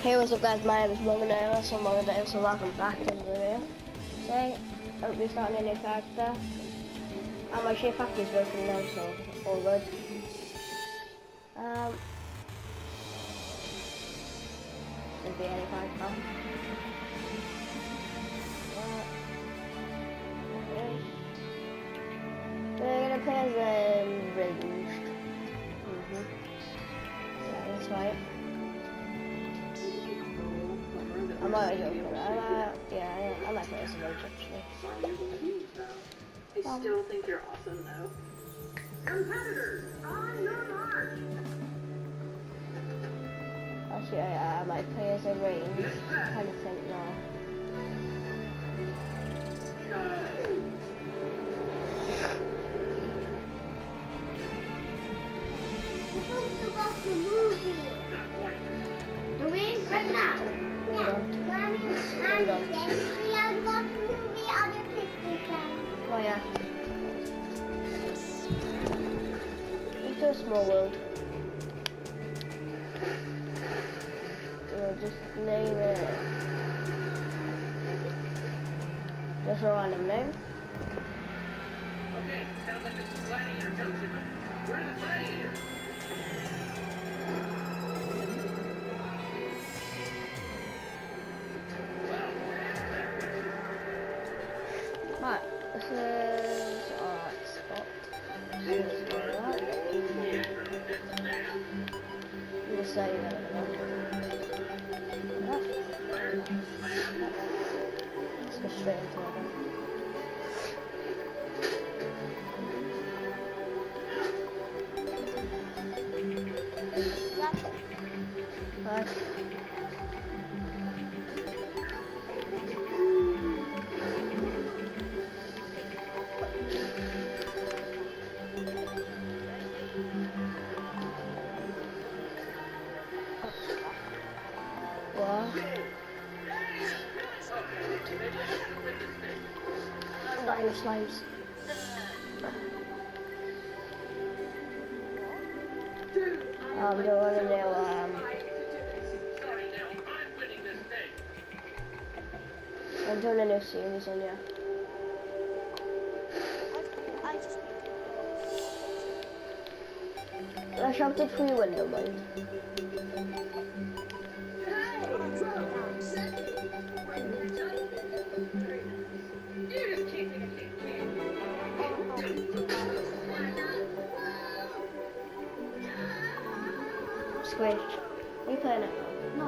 Hey, what's up guys, my name is Morgan Davis, and welcome back to the video. Today, I'll be starting a new character, and my SHAREfactory is working now, so all good. Could be any character. We're gonna play as ranged. Yeah, that's right. I might joke with that. I might play as a ranged actually. I still think you're awesome though. Competitors, on your mark! Actually, I might play as a range. I kind of think now. We're supposed to watch the movie. Do we? Right now? Yeah. Mommy, we are to watch the movie on the Christmas time. Oh yeah. It's a small world. Just name it. Just a random name. Okay, sounds like this is gladiator junction. Where are the gladiators? Right, this is our spot. We'll say that. Let's go straight into it. Right. What? Dino slimes. Don't want to know, I'm doing a new series on you. I shouted through your window, mind. Squish. Are you playing it? No.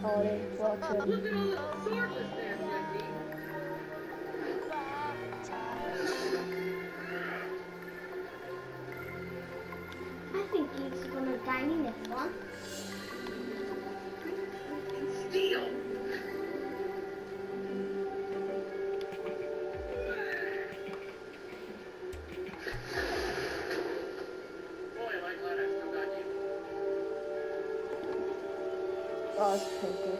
Oh, they walked in. Look at all the swordless there, Wendy. I think he's gonna die in this one. Steel! Boy, am I glad I still got you. Oh, it's purple.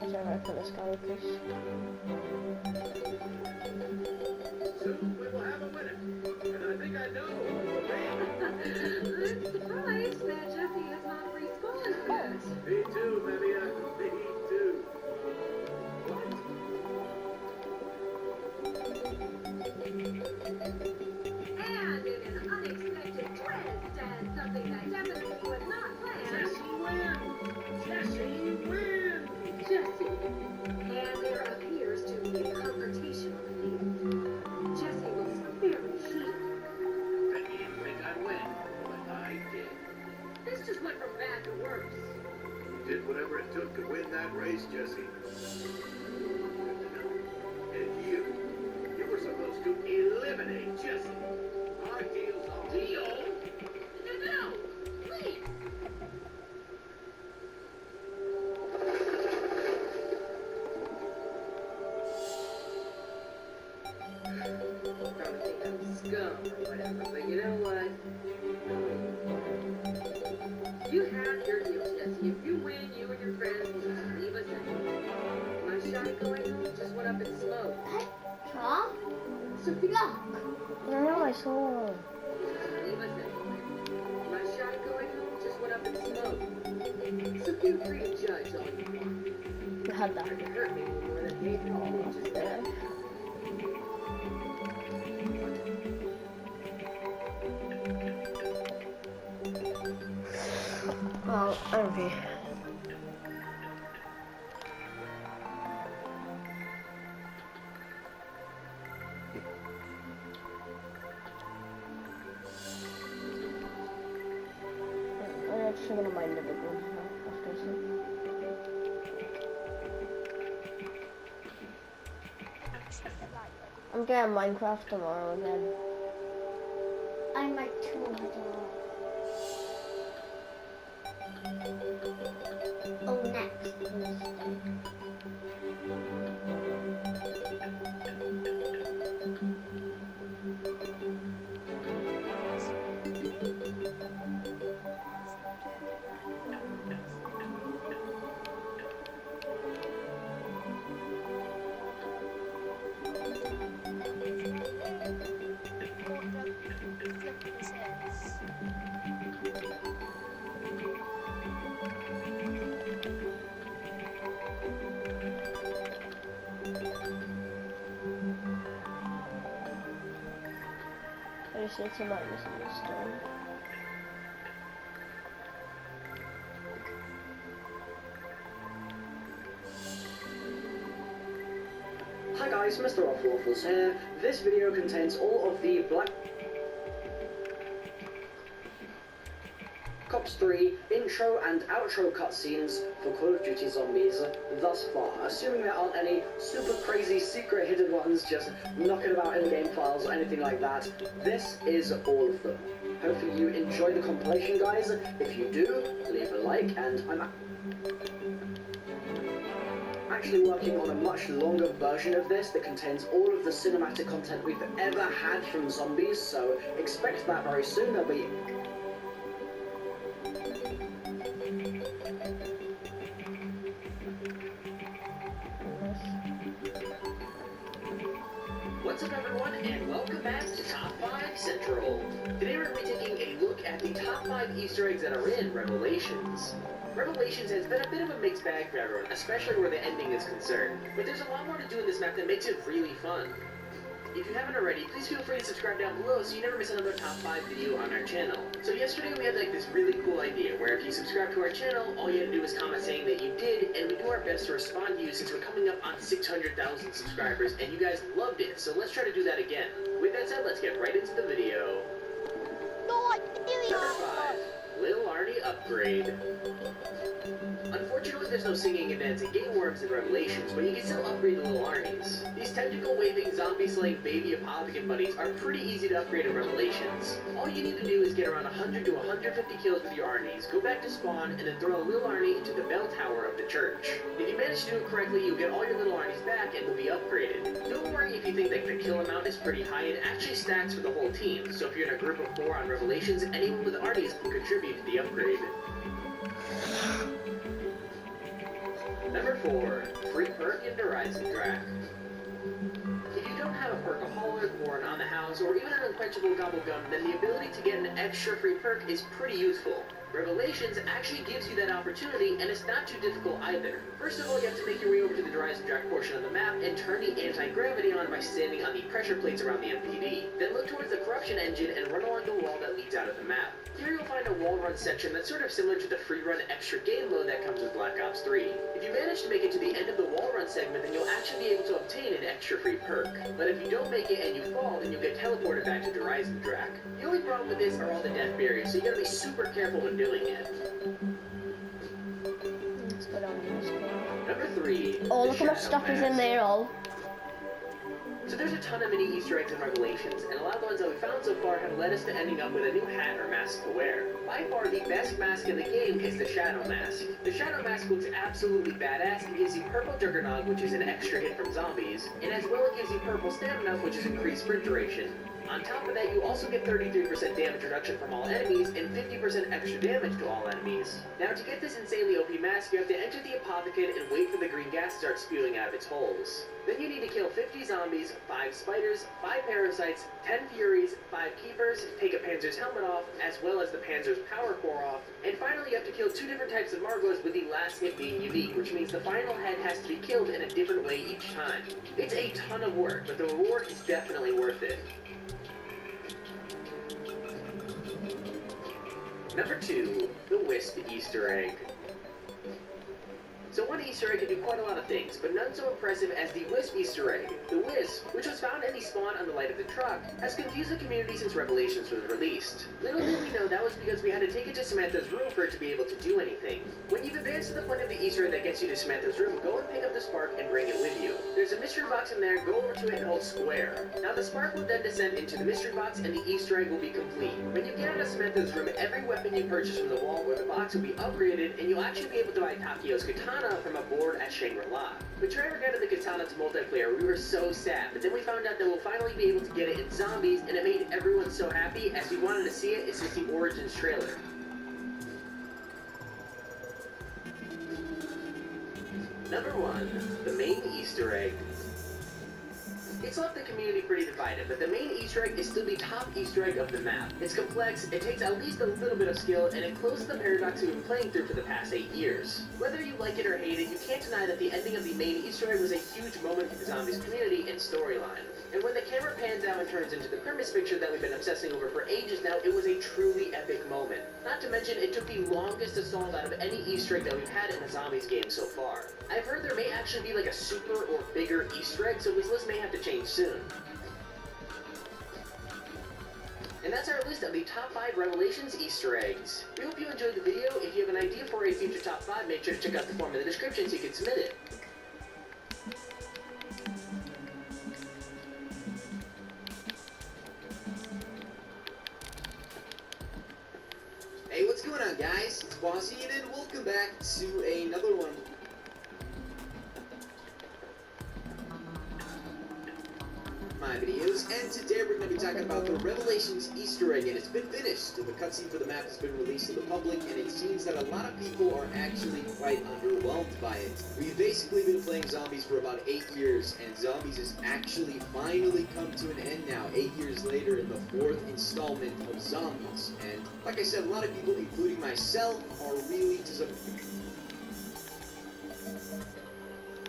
I don't know for this guy, fish. Soon we will have a winner. And I think I know who will win. I'm surprised that Jesse has not respawned yet. Me too, Mavia. Me too. And in an unexpected twist and something that definitely was not planned, Jesse wins! Jesse wins! Jesse. And there appears to be a confrontational theme. Jesse looks very heated. I didn't think I'd win, but I did. This just went from bad to worse. You did whatever it took to win that race, Jesse. And you were supposed to eliminate Jesse. Our deal's off. Deal? No, please. Probably think I'm scum or whatever, but you know what? song. My shot going home just went up in smoke. So feel free to judge all you want. We had that. It hurt me more than hate all, which is Yeah. Well, okay. I'm actually gonna mind the big ones now after this. I'm getting Minecraft tomorrow again. I might too. Oh, next Wednesday. I just need to mark this in the stone. Hi guys, Mr. Waffles here. This video contains all of the Black Ops 3 intro and outro cutscenes for Call of Duty Zombies thus far, assuming there aren't any super crazy secret hidden ones just knocking about in the game files or anything like that. This is all of them. Hopefully you enjoy the compilation, guys. If you do, leave a like, and I'm actually working on a much longer version of this that contains all of the cinematic content we've ever had from Zombies, so expect that very soon. There'll be What's up, everyone, and welcome back to Top 5 Central. Today we're going to be taking a look at the top 5 Easter eggs that are in Revelations. Revelations has been a bit of a mixed bag for everyone, especially where the ending is concerned. But there's a lot more to do in this map that makes it really fun. If you haven't already, please feel free to subscribe down below so you never miss another top 5 video on our channel. So yesterday we had like this really cool idea where if you subscribe to our channel, all you had to do was comment saying that you did, and we do our best to respond to you since we're coming up on 600,000 subscribers and you guys loved it. So let's try to do that again. With that said, let's get right into the video. Number 5. Lil Arnie Upgrade. Unfortunately, there's no singing and dancing game worms in Revelations, but you can still upgrade the Little Arnies. These tentacle waving, zombie slaying baby Apothicon buddies are pretty easy to upgrade in Revelations. All you need to do is get around 100 to 150 kills with your Arnies, go back to spawn, and then throw a Little Arnie into the bell tower of the church. If you manage to do it correctly, you'll get all your Little Arnies back and will be upgraded. Don't worry if you think that the kill amount is pretty high, it actually stacks for the whole team, so if you're in a group of 4 on Revelations, anyone with Arnies can contribute to the upgrade. Number 4. Free perk in Horizon Drac. If you don't have a perkaholic or an on the house or even an unquenchable gobblegum, then the ability to get an extra free perk is pretty useful. Revelations actually gives you that opportunity, and it's not too difficult either. First of all, you have to make your way over to the Horizon Drac portion of the map and turn the anti-gravity on by standing on the pressure plates around the MPD. Then look towards the corruption engine and run along the wall that leads out of the map. Here you'll find a wall run section that's sort of similar to the free run extra game mode that comes with Black Ops 3. If you manage to make it to the end of the wall run segment, then you'll actually be able to obtain an extra free perk. But if you don't make it and you fall, then you'll get teleported back to the Horizon Drac. The only problem with this are all the death barriers, so you gotta be super careful when doing it. Let's go down this one. Number 3. Oh, the look how much Shadow stuff is in Mask. there all. So there's a ton of mini Easter eggs in Revelations, and a lot of the ones that we found so far have led us to ending up with a new hat or mask to wear. By far, the best mask in the game is the Shadow Mask. The Shadow Mask looks absolutely badass and gives you purple Juggernog, which is an extra hit from zombies, and as well it gives you purple Stamina, which is increased sprint duration. On top of that, you also get 33% damage reduction from all enemies and 50% extra damage to all enemies. Now to get this insanely OP mask, you have to enter the apothecary and wait for the green gas to start spewing out of its holes. Then you need to kill 50 zombies, 5 spiders, 5 parasites, 10 furies, 5 keepers, take a Panzer's helmet off, as well as the Panzer's power core off, and finally you have to kill 2 different types of Margos, with the last hit being unique, which means the final head has to be killed in a different way each time. It's a ton of work, but the reward is definitely worth it. Number 2, the Wisp Easter Egg. So one Easter egg can do quite a lot of things, but none so impressive as the Wisp Easter egg. The Wisp, which was found in the spawn on the light of the truck, has confused the community since Revelations was released. Little did we know that was because we had to take it to Samantha's room for it to be able to do anything. When you've advanced to the point of the Easter egg that gets you to Samantha's room, go and pick up the spark and bring it with you. There's a mystery box in there, go over to it and hold square. Now the spark will then descend into the mystery box and the Easter egg will be complete. When you get out of Samantha's room, every weapon you purchase from the wall or the box will be upgraded, and you'll actually be able to buy Takio's katana from a board at Shangri-La. When Terriaria got the katana to multiplayer, we were so sad, but then we found out that we'll finally be able to get it in zombies, and it made everyone so happy as we wanted to see it since the Origins trailer. Number 1, the main Easter egg. It's left the community pretty divided, but the main Easter egg is still the top Easter egg of the map. It's complex, it takes at least a little bit of skill, and it closes the paradox we've been playing through for the past 8 years. Whether you like it or hate it, you can't deny that the ending of the main Easter egg was a huge moment for the zombies community and storyline. And when the camera pans out and turns into the Christmas picture that we've been obsessing over for ages now, it was a truly epic moment. Not to mention, it took the longest to solve out of any Easter egg that we've had in a zombies game so far. I've heard there may actually be like a super or bigger Easter egg, so this list may have to change soon. And that's our list of the top 5 Revelations Easter eggs. We hope you enjoyed the video. If you have an idea for a future top 5, make sure to check out the form in the description so you can submit it. Hey, what's going on, guys? It's Bossy, and welcome back to another one. My videos, and today we're going to be talking about the Revelations Easter egg, and it's been finished. The cutscene for the map has been released to the public, and it seems that a lot of people are actually quite underwhelmed by it. We've basically been playing zombies for about 8 years, and zombies has actually finally come to an end now, 8 years later in the 4th installment of zombies. And like I said, a lot of people, including myself, are really disappointed.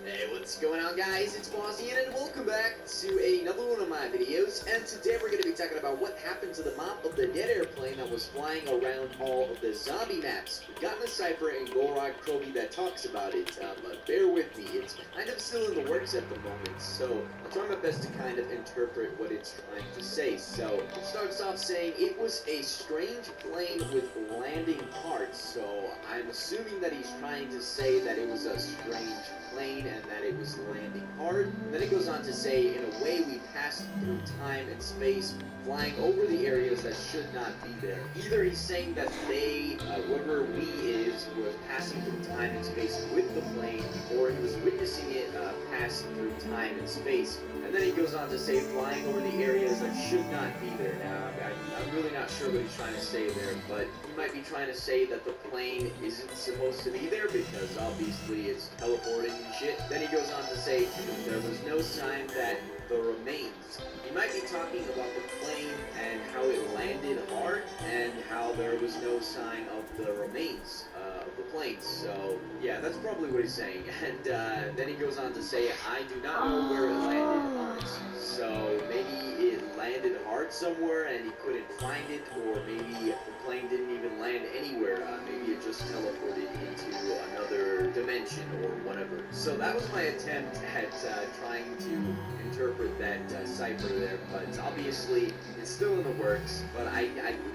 Hey, what's going on, guys? It's Bossy, and welcome back to another one of my videos. And today we're going to be talking about what happened to the mop of the dead airplane that was flying around all of the zombie maps. We've gotten a cipher in Golrog Krobi that talks about it, but bear with me. It's kind of still in the works at the moment, so I'll try my best to kind of interpret what it's trying to say. So it starts off saying it was a strange plane with landing parts, so I'm assuming that he's trying to say that it was a strange plane and that it was landing hard. Then it goes on to say, in a way, we passed through time and space, flying over the areas that should not be there. Either he's saying that they, whoever we is, was passing through time and space with the plane, or he was witnessing it pass through time and space. And then he goes on to say, flying over the areas that should not be there. Now, I'm really not sure what he's trying to say there, but he might be trying to say that the plane isn't supposed to be there because obviously it's teleporting and shit. Then he goes on to say there was no sign that the remains. He might be talking about the plane and how it landed hard and how there was no sign of the remains of the plane. So yeah, that's probably what he's saying. And then he goes on to say, I do not know where it landed on it. So maybe it landed hard somewhere and he couldn't find it, or maybe the plane didn't even land anywhere. Maybe it just teleported into another dimension or whatever. So that was my attempt at trying to interpret that cipher there, but obviously it's still in the works. But I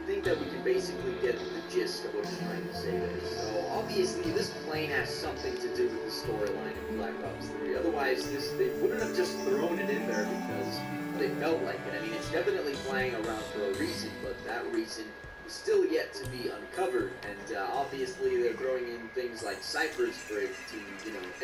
think that we can basically get the gist of what he's trying to say there. So obviously this plane has something to do with the storyline in Black Ops 3. Otherwise, they wouldn't have just thrown it in there because they felt like it. I mean, it's definitely flying around for a reason, but that reason still yet to be uncovered, and obviously they're throwing in things like ciphers for it to,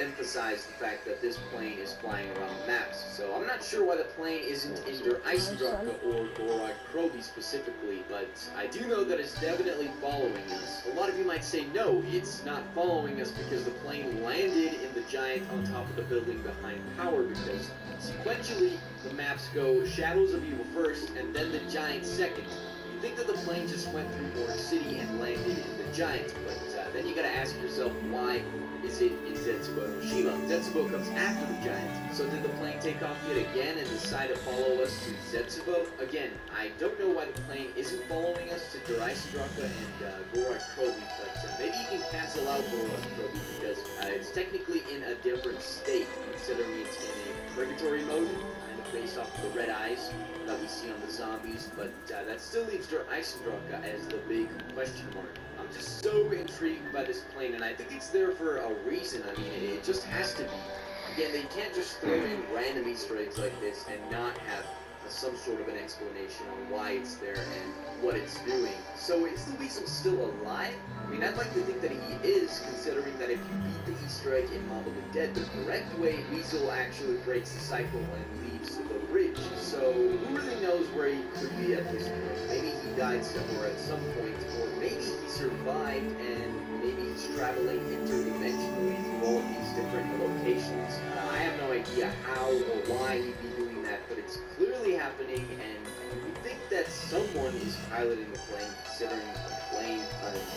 emphasize the fact that this plane is flying around maps. So I'm not sure why the plane isn't in Der Eisendrache or Gorod Krobi specifically, but I do know that it's definitely following us. A lot of you might say, no, it's not following us because the plane landed in the giant on top of the building behind power, because sequentially the maps go Shadows of Evil first and then the giant second. You think that the plane just went through Orange City and landed in the giant, but then you gotta ask yourself, why is it in Zetsubo no Shima? Zetsubo comes after the giant, so did the plane take off yet again and decide to follow us to Zetsubo? Again, I don't know why the plane isn't following us to Der Eisendrache and Gorod Krobi, but maybe you can cancel out Gorod Krobi because it's technically in a different state, considering it's in a purgatory mode, kind of based off of the red eyes that we see on the zombies, but that still leaves Der Eisendrache as the big question mark. I'm just so intrigued by this plane, and I think it's there for a reason. I mean, it just has to be. Again, they can't just throw in random Easter eggs like this and not have some sort of an explanation on why it's there and what it's doing. So is the weasel still alive? I mean, I'd like to think that he is, considering that if you beat the Easter egg in Mob of the Dead the correct way, Weasel actually breaks the cycle and leaves the bridge. So who really knows where he could be at this point? Maybe he died somewhere at some point, or maybe he survived and maybe he's traveling interdimensionally through all of these different locations. I have no idea how or why he'd be doing that, but it's clearly happening, and we think that someone is piloting the plane, considering the plane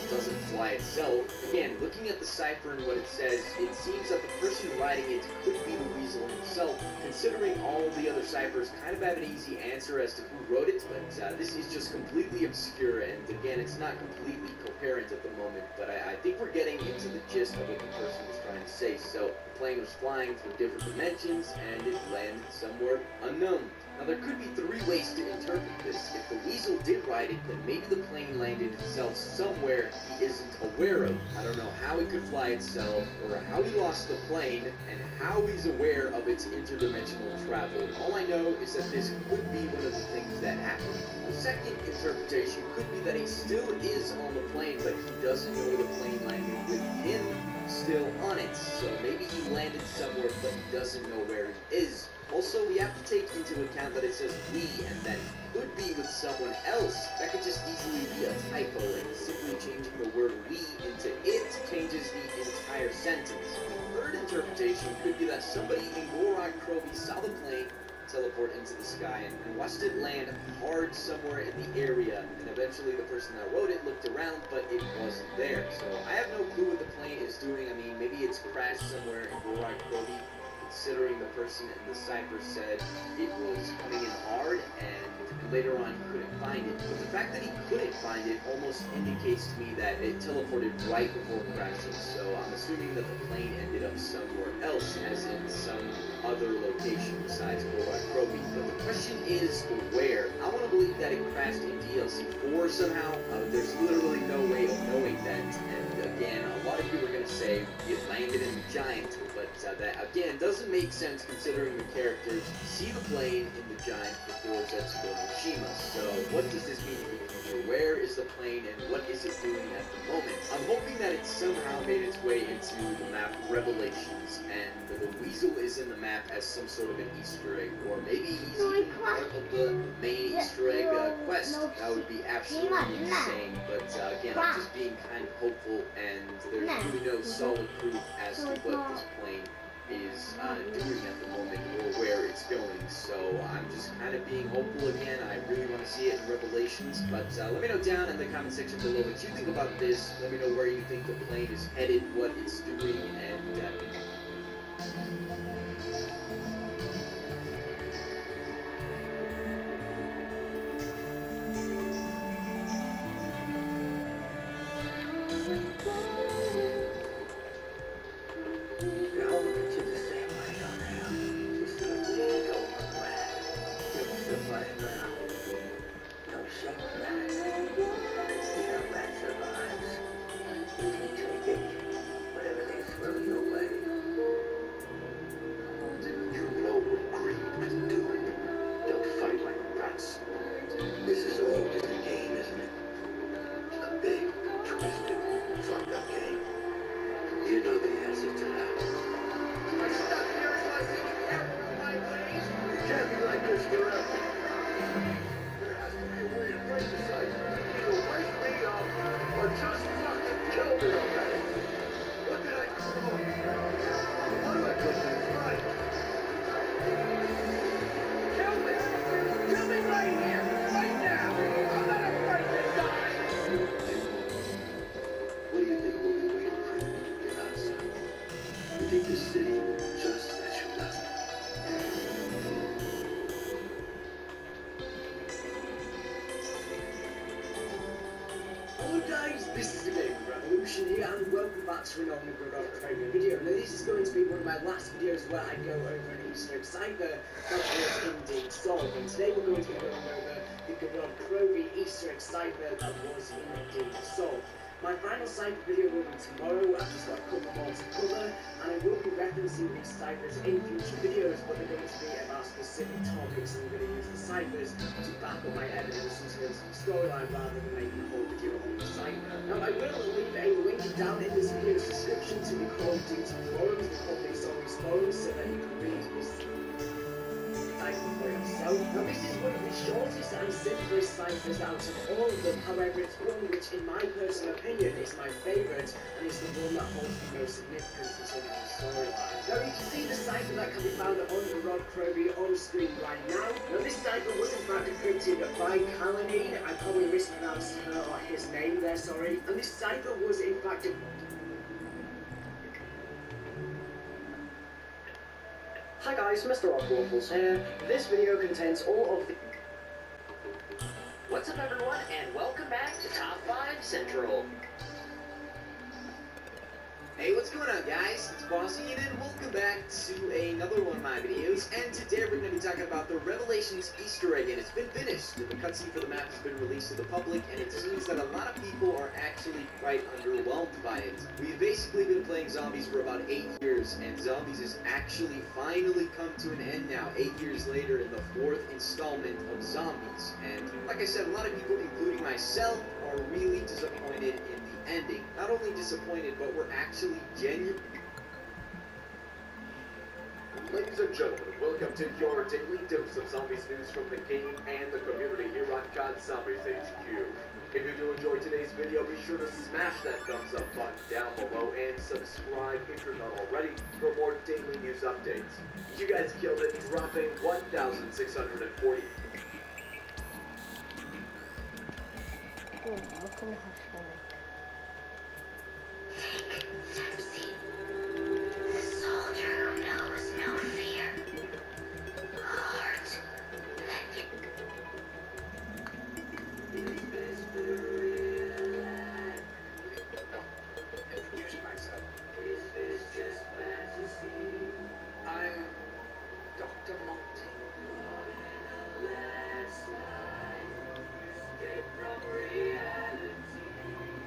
doesn't fly itself. Again, looking at the cipher and what it says, it seems that the person writing it could be the Weasel himself, considering all of the other ciphers kind of have an easy answer as to who wrote it, but this is just completely obscure, and again, it's not completely coherent at the moment, but I think we're getting into the gist of what the person was trying to say. So the plane was flying through different dimensions, and it landed somewhere unknown. Now, there could be three ways to interpret this. If the Weasel did write it, then maybe the plane landed itself somewhere he isn't aware of. I don't know how it could fly itself, or how he lost the plane, and how he's aware of its interdimensional travel. All I know is that this could be one of the things that happened. The second interpretation could be that he still is on the plane, but he doesn't know where the plane landed with him still on it. So maybe he landed somewhere, but he doesn't know where he is. Also, we have to take into account that it says we, and that could be with someone else. That could just easily be a typo, and simply changing the word we into it changes the entire sentence. The third interpretation could be that somebody in Gorod Krobi saw the plane teleport into the sky and watched it land hard somewhere in the area, and eventually the person that wrote it looked around, but it wasn't there. So I have no clue what the plane is doing. I mean, maybe it's crashed somewhere in Gorod Krobi, considering the person in the cipher said it was coming in hard, and later on he couldn't find it. But the fact that he couldn't find it almost indicates to me that it teleported right before crashing, so I'm assuming that the plane ended up somewhere else, as in some other location besides Gorod Krobi. But the question is, where? I want to believe that it crashed in DLC 4 somehow. There's literally no way of knowing that, and again, a lot of people are going to say it landed in the giant, but that again doesn't make sense considering the characters see the plane in the giant before Zetsubo no Shima. So what does this mean for the future? Where is the plane and what is it doing at the moment? I'm hoping that it somehow made its way into the map Revelations, and the Weasel is in the map as some sort of an Easter egg, or maybe he's even part of the main Easter egg quest. That would be absolutely insane, but again, I'm just being kind of hopeful, and there's really no solid proof as to what this plane is doing at the moment or where it's going. So I'm just kind of being hopeful again. I really want to see it in Revelations, but let me know down in the comment section below what you think about this. Let me know where you think the plane is headed, what it's doing, and You know treat this city just as you left it. Hello guys, this is the Game Revolution here, and welcome back to another good video. Now this is going to be one of my last videos where I go over an Easter egg cipher that was indeed solved. And today we're going to be going over the Good Croby Easter egg cipher that was indeed solved. My final cipher video will be tomorrow. I've just got a couple more to cover, and I will be referencing these ciphers in future videos, but they're going to be about specific topics, and I'm going to use the ciphers to back up my evidence in terms of storyline rather than making a whole video on the cipher. Now, I will leave a link down in this video's description to the Call of Duty forums, the public zombies forums, so that you can read this cipher for yourself. Now, this is one of the shortest and simplest ciphers out of all of them. However, it's one which, in my personal opinion, is my favourite, and is the one that holds the most significance in terms of the storyline. Now, you can see the cipher that can be found on the Rod Croby on screen right now. Now, this cipher was in fact encrypted by Kalanine. I probably mispronounced her or his name there, sorry. And this cipher was in fact Hi guys, Mr. Rockwaffles here. This video contains all of the... What's up, everyone, and welcome back to Top 5 Central. Hey, what's going on, guys? It's Bossy, and welcome back to another one of my videos. And today we're going to be talking about the Revelations Easter egg, and it's been finished. The cutscene for the map has been released to the public, and it seems that a lot of people are actually quite underwhelmed by it. We've basically been playing Zombies for about 8 years, and Zombies has actually finally come to an end now, 8 years later, in the 4th installment of Zombies. And like I said, a lot of people, including myself, are really disappointed in the ending. Not only disappointed, but we're actually genuine. Ladies and gentlemen, welcome to your daily dose of Zombies news from the game and the community here on God Zombies HQ. If you do enjoy today's video, be sure to smash that thumbs up button down below and subscribe if you're not already for more daily news updates. You guys killed it, dropping 1,640. I'm Dr. Monty.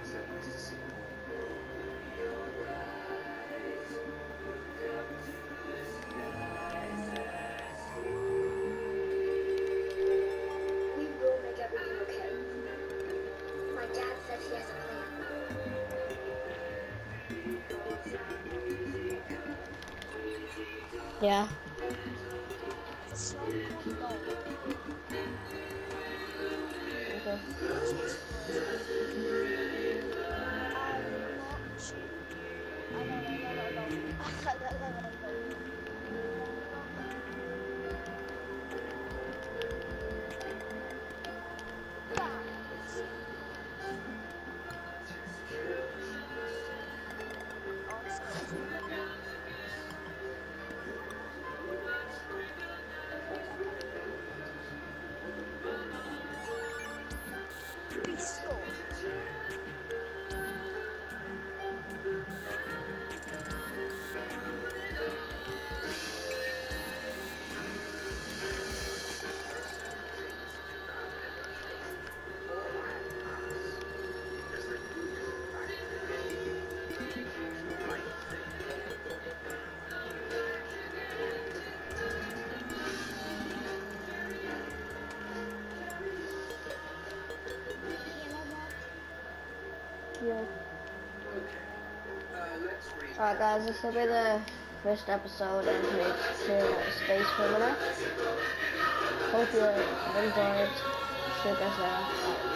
So nice to see you. We will make everything okay. My dad says he has a plan. Yeah. Yeah. Alright guys, this will be the first episode of me clearing out the space for a minute. Hope you enjoyed. See you guys later.